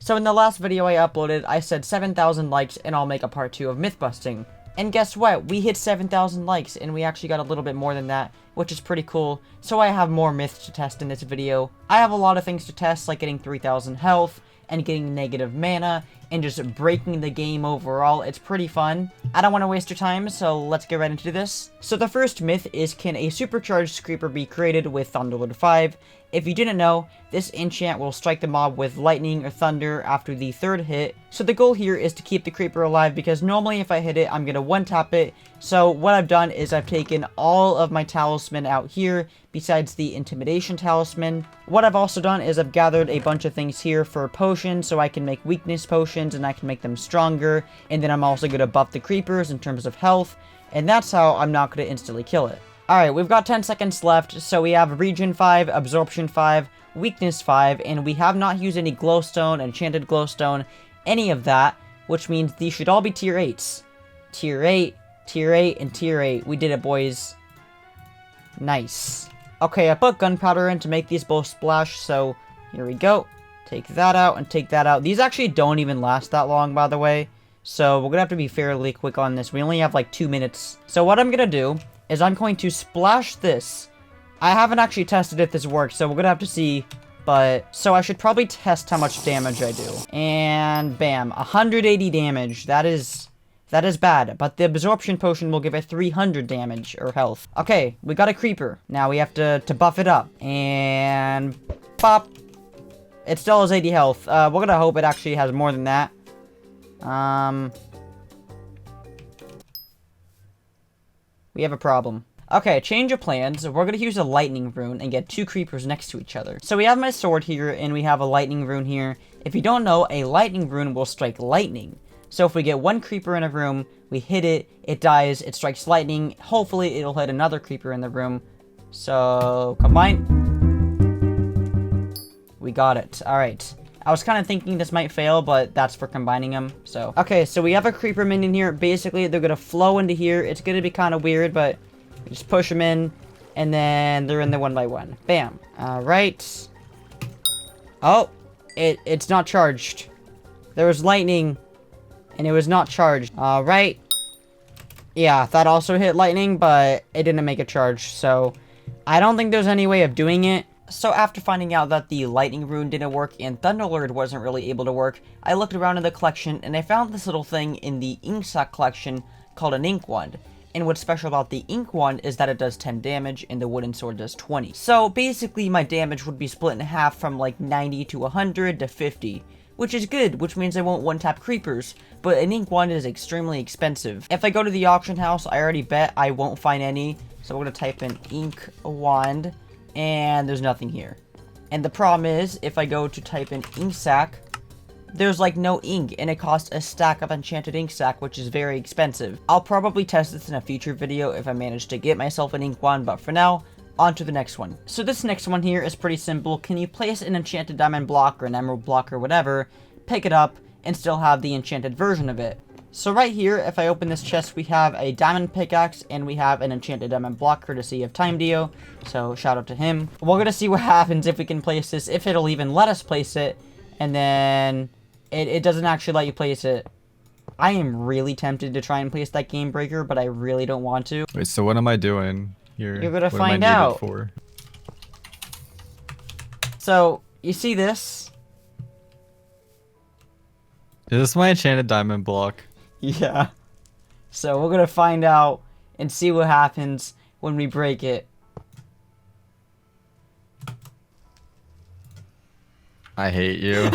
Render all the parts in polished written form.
So in the last video I uploaded, I said 7,000 likes and I'll make a part 2 of myth busting. And guess what? We hit 7,000 likes and we actually got a little bit more than that, which is pretty cool. So I have more myths to test in this video. I have a lot of things to test, like getting 3,000 health and getting negative mana and just breaking the game overall. It's pretty fun. I don't want to waste your time, so let's get right into this. So the first myth is, can a supercharged creeper be created with Thunderlord 5? If you didn't know, this enchant will strike the mob with lightning or thunder after the third hit. So the goal here is to keep the creeper alive, because normally if I hit it, I'm going to one-tap it. So what I've done is I've taken all of my talisman out here, besides the intimidation talisman. What I've also done is I've gathered a bunch of things here for potions, so I can make weakness potions and I can make them stronger. And then I'm also going to buff the creepers in terms of health. And that's how I'm not going to instantly kill it. Alright, we've got 10 seconds left, so we have Regen 5, Absorption 5, Weakness 5, and we have not used any Glowstone, Enchanted Glowstone, any of that, which means these should all be Tier 8s. Tier 8, Tier 8, and Tier 8. We did it, boys. Nice. Okay, I put gunpowder in to make these both splash, so here we go. Take that out and take that out. These actually don't even last that long, by the way, so we're gonna have to be fairly quick on this. We only have like 2 minutes. So what I'm gonna do is I'm going to splash this. I haven't actually tested if this works, so we're gonna have to see, but so I should probably test how much damage I do. And bam, 180 damage. That is bad, but the absorption potion will give it 300 damage or health. Okay, we got a creeper. Now we have to buff it up. And pop. It still has 80 health. We're gonna hope it actually has more than that. We have a problem. Okay, change of plans. We're going to use a lightning rune and get 2 creepers next to each other. So we have my sword here, and we have a lightning rune here. If you don't know, a lightning rune will strike lightning. So if we get 1 creeper in a room, we hit it, it dies, it strikes lightning. Hopefully, it'll hit another creeper in the room. So, combine. We got it. Alright. I was kind of thinking this might fail, but that's for combining them, so. Okay, so we have a creeper minion here. Basically, they're going to flow into here. It's going to be kind of weird, but just push them in, and then they're in there one by one. Bam. Alright. Oh, it's not charged. There was lightning, and it was not charged. Alright. Yeah, that also hit lightning, but it didn't make a charge, so I don't think there's any way of doing it. So after finding out that the lightning rune didn't work and Thunderlord wasn't really able to work, I looked around in the collection and I found this little thing in the ink sac collection called an ink wand. And what's special about the ink wand is that it does 10 damage and the wooden sword does 20. So basically my damage would be split in half from like 90 to 100 to 50. Which is good, which means I won't one-tap creepers, but an ink wand is extremely expensive. If I go to the auction house, I already bet I won't find any, so we're going to type in ink wand. And there's nothing here. And the problem is, if I go to type in ink sac, there's like no ink, and it costs a stack of enchanted ink sac, which is very expensive. I'll probably test this in a future video if I manage to get myself an ink wand, but for now, on to the next one. So this next one here is pretty simple. Can you place an enchanted diamond block or an emerald block or whatever, pick it up, and still have the enchanted version of it? So right here, if I open this chest, we have a diamond pickaxe, and we have an enchanted diamond block, courtesy of Time Dio, so shout out to him. We're gonna see what happens if we can place this, if it'll even let us place it, and then it doesn't actually let you place it. I am really tempted to try and place that game breaker, but I really don't want to. Wait, so what am I doing here? You're gonna find out. For? So, you see this? Is this my enchanted diamond block? Yeah. So we're gonna find out and see what happens when we break it. I hate you.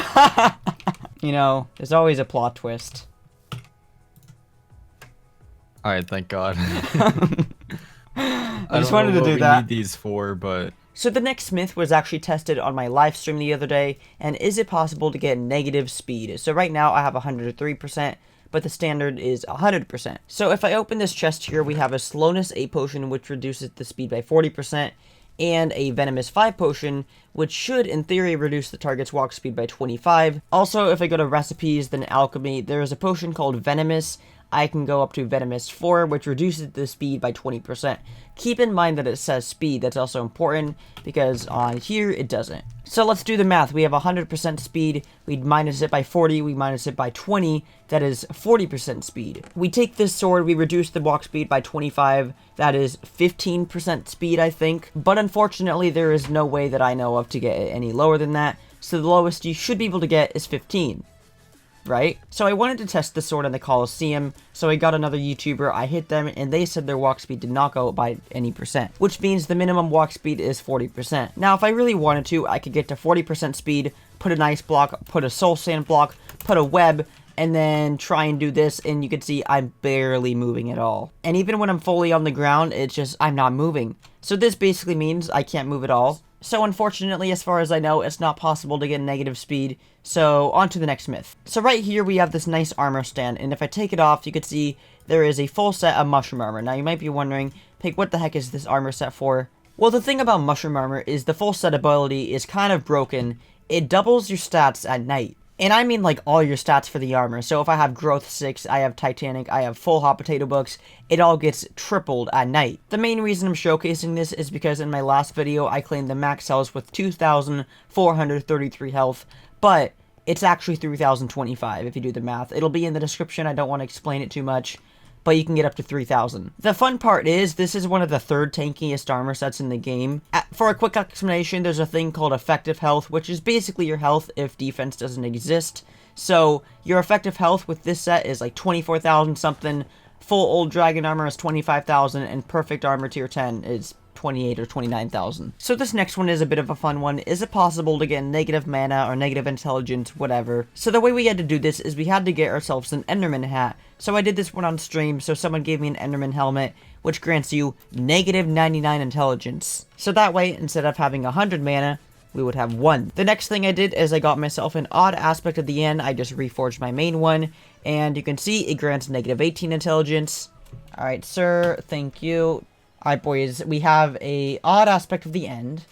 You know, there's always a plot twist. Alright, thank God. I just wanted to do that. I need these for, but... So the next myth was actually tested on my live stream the other day, and is it possible to get negative speed? So right now I have 103%, but the standard is 100%. So if I open this chest here, we have a slowness 8 potion, which reduces the speed by 40%, and a venomous 5 potion, which should in theory reduce the target's walk speed by 25. Also, if I go to recipes, then alchemy, there is a potion called venomous. I can go up to Venomous 4, which reduces the speed by 20%. Keep in mind that it says speed. That's also important because on here it doesn't. So let's do the math. We have 100% speed. We minus it by 40. We minus it by 20. That is 40% speed. We take this sword. We reduce the walk speed by 25. That is 15% speed, I think. But unfortunately, there is no way that I know of to get it any lower than that. So the lowest you should be able to get is 15. Right? So I wanted to test the sword in the Coliseum, so I got another YouTuber, I hit them, and they said their walk speed did not go up by any percent, which means the minimum walk speed is 40%. Now, if I really wanted to, I could get to 40% speed, put an ice block, put a soul sand block, put a web, and then try and do this, and you can see I'm barely moving at all. And even when I'm fully on the ground, it's just, I'm not moving. So this basically means I can't move at all. So unfortunately, as far as I know, it's not possible to get negative speed. So on to the next myth. So right here we have this nice armor stand, and if I take it off, you can see there is a full set of mushroom armor. Now you might be wondering, Pig, what the heck is this armor set for? Well, the thing about mushroom armor is the full set ability is kind of broken. It doubles your stats at night. And I mean like all your stats for the armor. So if I have growth 6, I have titanic, I have full hot potato books, it all gets tripled at night. The main reason I'm showcasing this is because in my last video I claimed the max health with 2,433 health, but it's actually 3,025 if you do the math. It'll be in the description, I don't want to explain it too much, but you can get up to 3,000. The fun part is, this is one of the third tankiest armor sets in the game. For a quick explanation, there's a thing called effective health, which is basically your health if defense doesn't exist. So, your effective health with this set is like 24,000 something, full old dragon armor is 25,000, and perfect armor tier 10 is 28 or 29,000. So this next one is a bit of a fun one. Is it possible to get negative mana or negative intelligence, whatever? So the way we had to do this is we had to get ourselves an Enderman hat. So I did this one on stream, so someone gave me an Enderman helmet, which grants you negative 99 intelligence. So that way, instead of having 100 mana, we would have 1. The next thing I did is I got myself an odd aspect of the end. I just reforged my main one, and you can see it grants negative 18 intelligence. Alright, sir, thank you. Alright, boys, we have a odd aspect of the end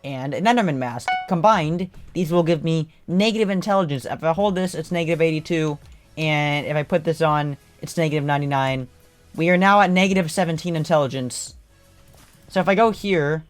and an Enderman mask. Combined, these will give me negative intelligence. If I hold this, it's negative 82, and if I put this on, it's negative 99. We are now at negative 17 intelligence. So if I go here,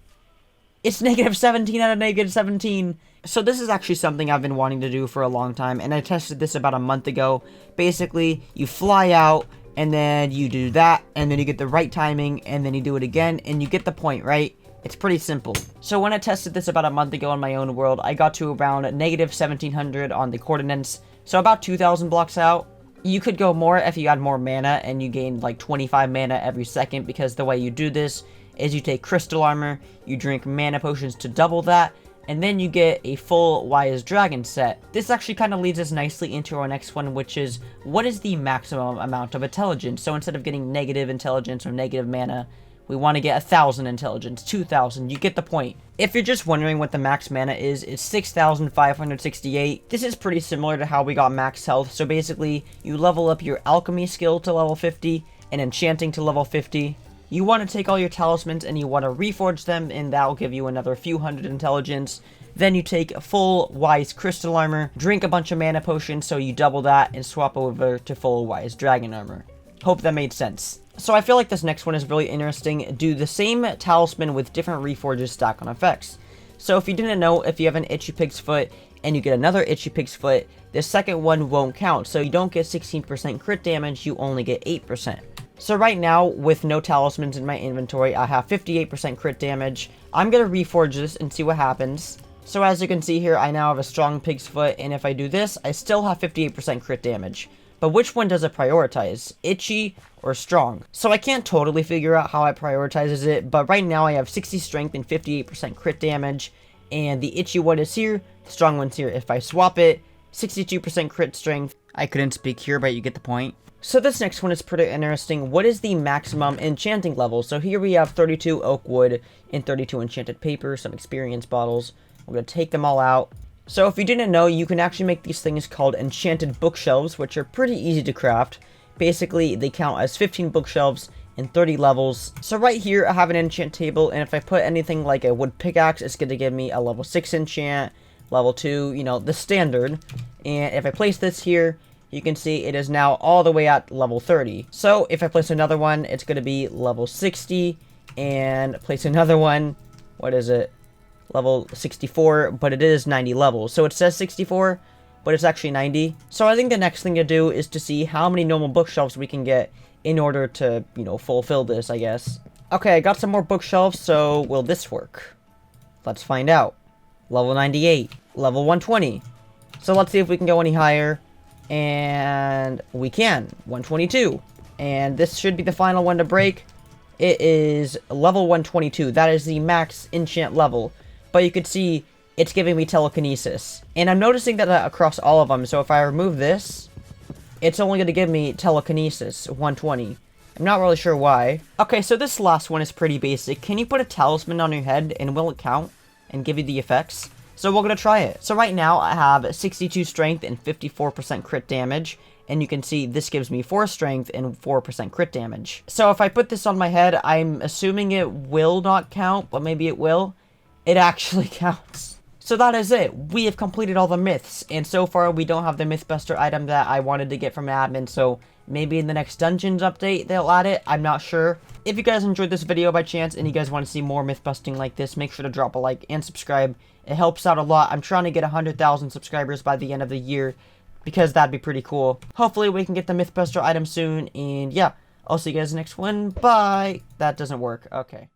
it's negative 17 out of negative 17. So this is actually something I've been wanting to do for a long time, and I tested this about a month ago. Basically, you fly out, and then you do that, and then you get the right timing, and then you do it again, and you get the point, right? It's pretty simple. So when I tested this about a month ago in my own world, I got to around negative 1700 on the coordinates, so about 2,000 blocks out. You could go more if you had more mana, and you gained like 25 mana every second, because the way you do this is you take crystal armor, you drink mana potions to double that, and then you get a full Wise Dragon set. This actually kind of leads us nicely into our next one, which is, what is the maximum amount of intelligence? So instead of getting negative intelligence or negative mana, we want to get 1,000 intelligence, 2,000, you get the point. If you're just wondering what the max mana is, it's 6,568. This is pretty similar to how we got max health. So basically, you level up your alchemy skill to level 50, and enchanting to level 50. You want to take all your talismans and you want to reforge them, and that will give you another few hundred intelligence. Then you take full Wise Crystal Armor, drink a bunch of mana potions so you double that, and swap over to full Wise Dragon Armor. Hope that made sense. So I feel like this next one is really interesting. Do the same talisman with different reforges stack on effects. So if you didn't know, if you have an Itchy Pig's Foot and you get another Itchy Pig's Foot, the second one won't count. So you don't get 16% crit damage, you only get 8%. So right now, with no talismans in my inventory, I have 58% crit damage. I'm going to reforge this and see what happens. So as you can see here, I now have a strong pig's foot, and if I do this, I still have 58% crit damage. But which one does it prioritize? Itchy or strong? So I can't totally figure out how it prioritizes it, but right now I have 60 strength and 58% crit damage, and the itchy one is here, the strong one's here. If I swap it, 62% crit strength. I couldn't speak here, but you get the point. So this next one is pretty interesting. What is the maximum enchanting level? So here we have 32 oak wood and 32 enchanted paper, some experience bottles. I'm going to take them all out. So if you didn't know, you can actually make these things called enchanted bookshelves, which are pretty easy to craft. Basically, they count as 15 bookshelves and 30 levels. So right here, I have an enchant table, and if I put anything like a wood pickaxe, it's going to give me a level 6 enchant, level 2, you know, the standard. And if I place this here, you can see it is now all the way at level 30. So if I place another one, it's going to be level 60, and place another one, what is it? Level 64, but it is 90 levels. So it says 64, but it's actually 90. So I think the next thing to do is to see how many normal bookshelves we can get in order to, you know, fulfill this, I guess. Okay, I got some more bookshelves, so will this work? Let's find out. Level 98, level 120. So let's see if we can go any higher. And we can. 122. And this should be the final one to break. It is level 122. That is the max enchant level. But you can see it's giving me telekinesis. And I'm noticing that across all of them. So if I remove this, it's only going to give me telekinesis 120. I'm not really sure why. Okay, so this last one is pretty basic. Can you put a talisman on your head and will it count and give you the effects? So we're going to try it. So right now I have 62 strength and 54% crit damage. And you can see this gives me 4 strength and 4% crit damage. So if I put this on my head, I'm assuming it will not count, but maybe it will. It actually counts. So that is it. We have completed all the myths. And so far we don't have the Mythbuster item that I wanted to get from admin. So maybe in the next Dungeons update they'll add it. I'm not sure. If you guys enjoyed this video by chance and you guys want to see more mythbusting like this, make sure to drop a like and subscribe. It helps out a lot. I'm trying to get 100,000 subscribers by the end of the year, because that'd be pretty cool. Hopefully we can get the Mythbuster item soon, and yeah, I'll see you guys next one. Bye! That doesn't work. Okay.